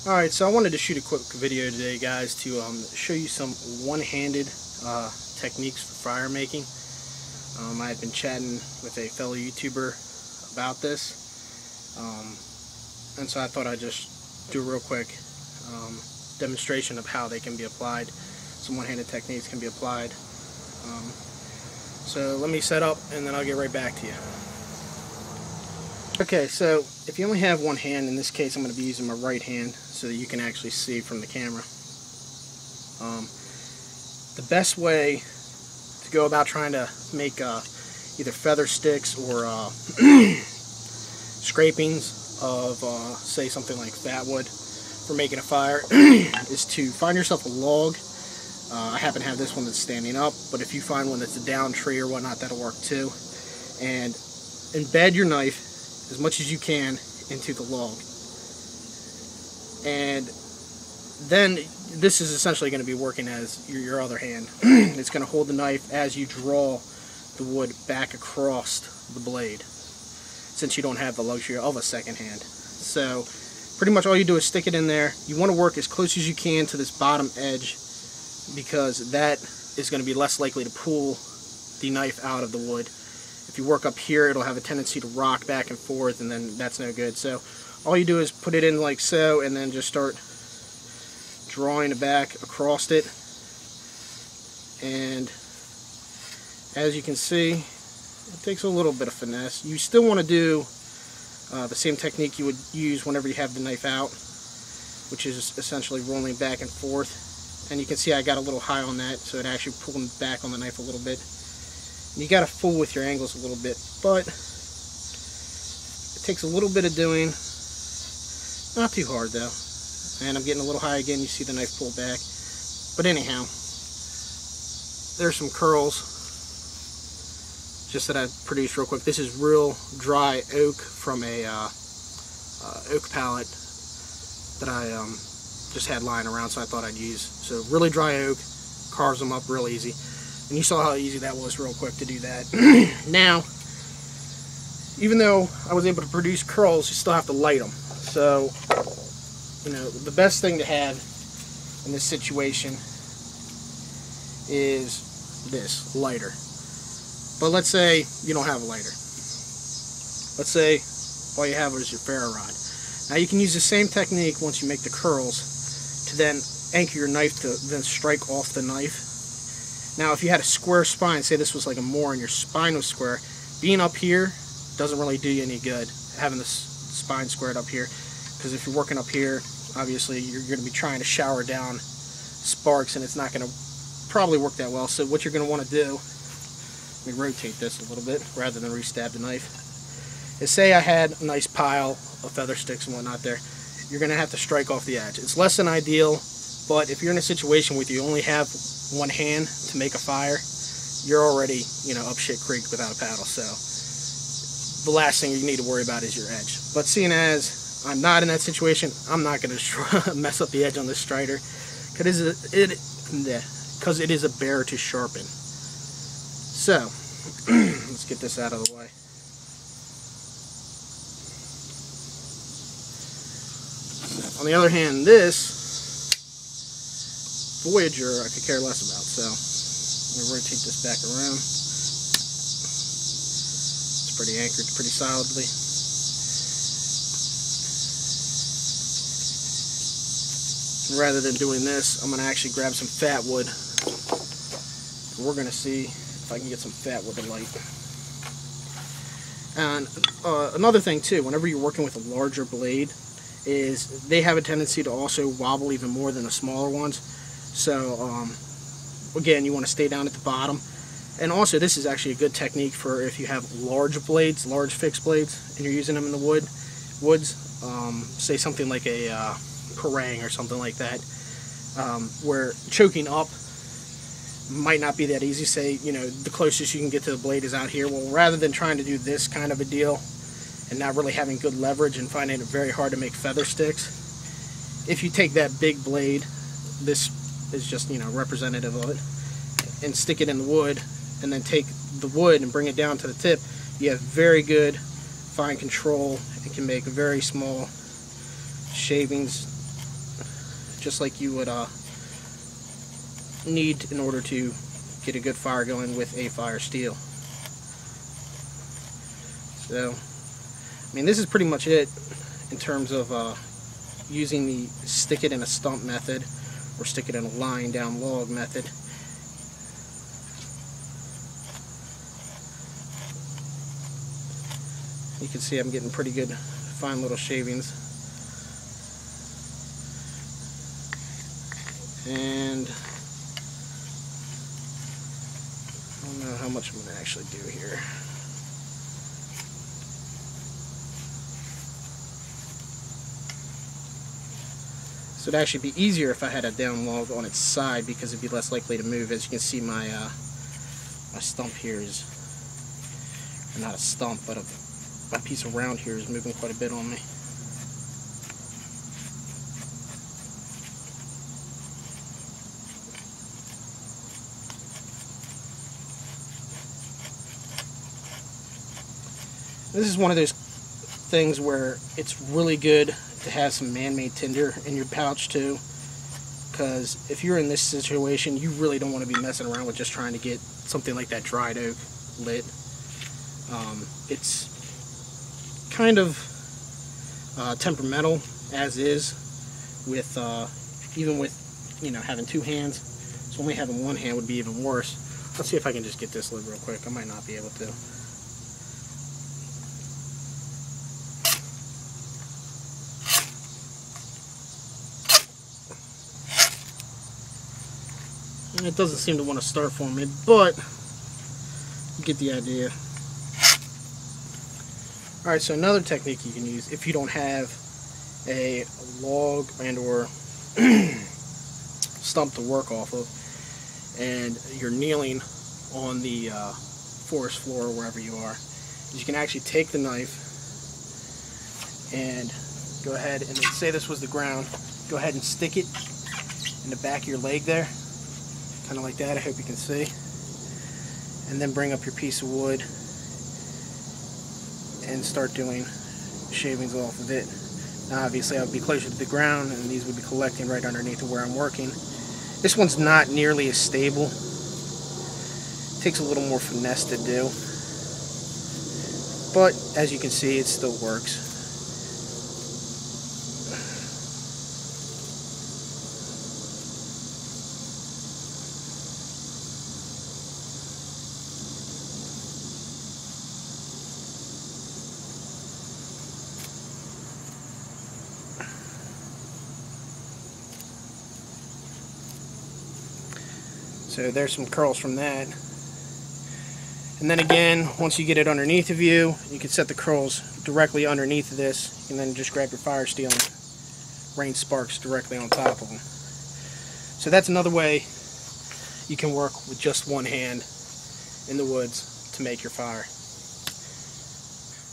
Alright, so I wanted to shoot a quick video today, guys, to show you some one-handed techniques for fire making. I had been chatting with a fellow YouTuber about this, and so I thought I'd just do a real quick demonstration of how they can be applied. Some one-handed techniques can be applied. So let me set up and then I'll get right back to you. Okay, so if you only have one hand, in this case I'm going to be using my right hand so that you can actually see from the camera. The best way to go about trying to make either feather sticks or scrapings of say something like fat wood for making a fire is to find yourself a log. I happen to have this one that's standing up, but if you find one that's a down tree or whatnot, that'll work too. And embed your knife as much as you can into the log. And then this is essentially going to be working as your other hand. It's going to hold the knife as you draw the wood back across the blade, since you don't have the luxury of a second hand. So pretty much all you do is stick it in there. You want to work as close as you can to this bottom edge, because that is going to be less likely to pull the knife out of the wood. If you work up here, it'll have a tendency to rock back and forth, and then that's no good. So all you do is put it in like so, and then just start drawing it back across it. And as you can see, it takes a little bit of finesse. You still want to do the same technique you would use whenever you have the knife out, which is essentially rolling back and forth. And you can see I got a little high on that, so it actually pulled back on the knife a little bit. You got to fool with your angles a little bit, but it takes a little bit of doing. Not too hard though. And I'm getting a little high again. You see the knife pull back. But anyhow, there's some curls just that I produced real quick. This is real dry oak from a oak pallet that I just had lying around, so I thought I'd use. So really dry oak, carves them up real easy. And you saw how easy that was real quick to do that. Now, even though I was able to produce curls, you still have to light them. So, you know, the best thing to have in this situation is this lighter. But let's say you don't have a lighter. Let's say all you have is your ferro rod. Now you can use the same technique once you make the curls to then anchor your knife to then strike off the knife. Now if you had a square spine, say this was like a moor and your spine was square, being up here doesn't really do you any good, having the spine squared up here, because if you're working up here, obviously you're going to be trying to shower down sparks and it's not going to probably work that well. So what you're going to want to do, let me rotate this a little bit rather than re-stab the knife, is say I had a nice pile of feather sticks and whatnot there, you're going to have to strike off the edge. It's less than ideal, but if you're in a situation where you only have one hand to make a fire, you're already, you know, up shit creek without a paddle. So the last thing you need to worry about is your edge. But seeing as I'm not in that situation, I'm not going to mess up the edge on this strider, because it is a bear to sharpen. So let's get this out of the way. On the other hand, this Voyager I could care less about, so I'm going to rotate this back around. It's pretty anchored pretty solidly. And rather than doing this, I'm going to actually grab some fat wood. And we're going to see if I can get some fat wood to light. And another thing too, whenever you're working with a larger blade, is they have a tendency to also wobble even more than the smaller ones. So again, you want to stay down at the bottom. And also this is actually a good technique for if you have large blades, large fixed blades, and you're using them in the woods, say something like a parang or something like that, where choking up might not be that easy. Say, you know, the closest you can get to the blade is out here. Well, rather than trying to do this kind of a deal and not really having good leverage and finding it very hard to make feather sticks, if you take that big blade, this is just, you know, representative of it, and stick it in the wood, and then take the wood and bring it down to the tip, you have very good fine control and can make very small shavings just like you would need in order to get a good fire going with a fire steel. So, I mean, this is pretty much it in terms of using the stick it in a stump method or stick it in a lying down log method. You can see I'm getting pretty good fine little shavings. And I don't know how much I'm going to actually do here. So it'd actually be easier if I had a down log on its side because it'd be less likely to move. As you can see, my my stump here is, or not a stump, but my piece of round here is moving quite a bit on me. This is one of those things where it's really good to have some man-made tinder in your pouch too, because if you're in this situation, you really don't want to be messing around with just trying to get something like that dried oak lit. It's kind of temperamental as is, with even with, you know, having two hands. So only having one hand would be even worse. Let's see if I can just get this lit real quick. I might not be able to. And it doesn't seem to want to start for me, but you get the idea. Alright, so another technique you can use if you don't have a log and or stump to work off of, and you're kneeling on the forest floor or wherever you are, is you can actually take the knife and go ahead and, say this was the ground, go ahead and stick it in the back of your leg there, kind of like that. I hope you can see. And then bring up your piece of wood and start doing shavings off of it. Now obviously I would be closer to the ground and these would be collecting right underneath of where I'm working. This one's not nearly as stable. It takes a little more finesse to do. But as you can see, it still works. So there's some curls from that. And then again, once you get it underneath of you, you can set the curls directly underneath of this, and then just grab your fire steel and rain sparks directly on top of them. So that's another way you can work with just one hand in the woods to make your fire.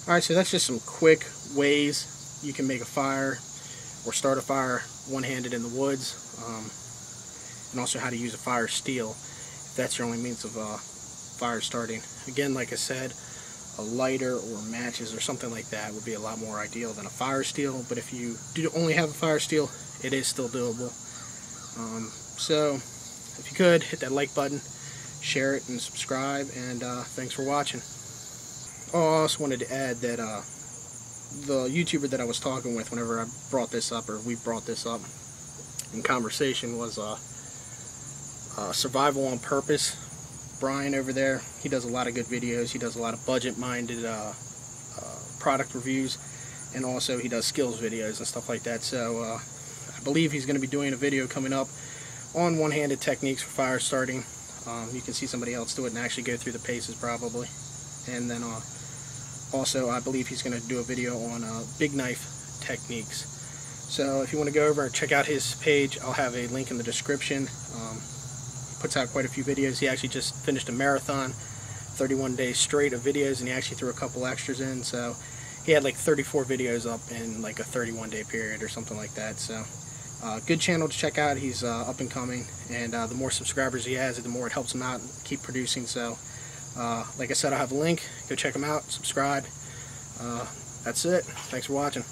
Alright, so that's just some quick ways you can make a fire or start a fire one-handed in the woods. And also how to use a fire steel if that's your only means of fire starting. Again, like I said, a lighter or matches or something like that would be a lot more ideal than a fire steel, but if you do only have a fire steel, it is still doable. So if you could, hit that like button, share it, and subscribe, and thanks for watching. Oh, I also wanted to add that the YouTuber that I was talking with whenever I brought this up, or we brought this up in conversation, was Survival on Purpose. Brian over there, he does a lot of good videos. He does a lot of budget-minded product reviews, and also he does skills videos and stuff like that. So I believe he's going to be doing a video coming up on one-handed techniques for fire starting. You can see somebody else do it and actually go through the paces probably. And then also I believe he's going to do a video on big knife techniques. So if you want to go over and check out his page, I'll have a link in the description. Puts out quite a few videos. He actually just finished a marathon, 31 days straight of videos, and he actually threw a couple extras in, so he had like 34 videos up in like a 31-day period or something like that. So good channel to check out. He's up and coming, and the more subscribers he has, the more it helps him out and keep producing. So like I said, I'll have a link. Go check him out, subscribe. That's it. Thanks for watching.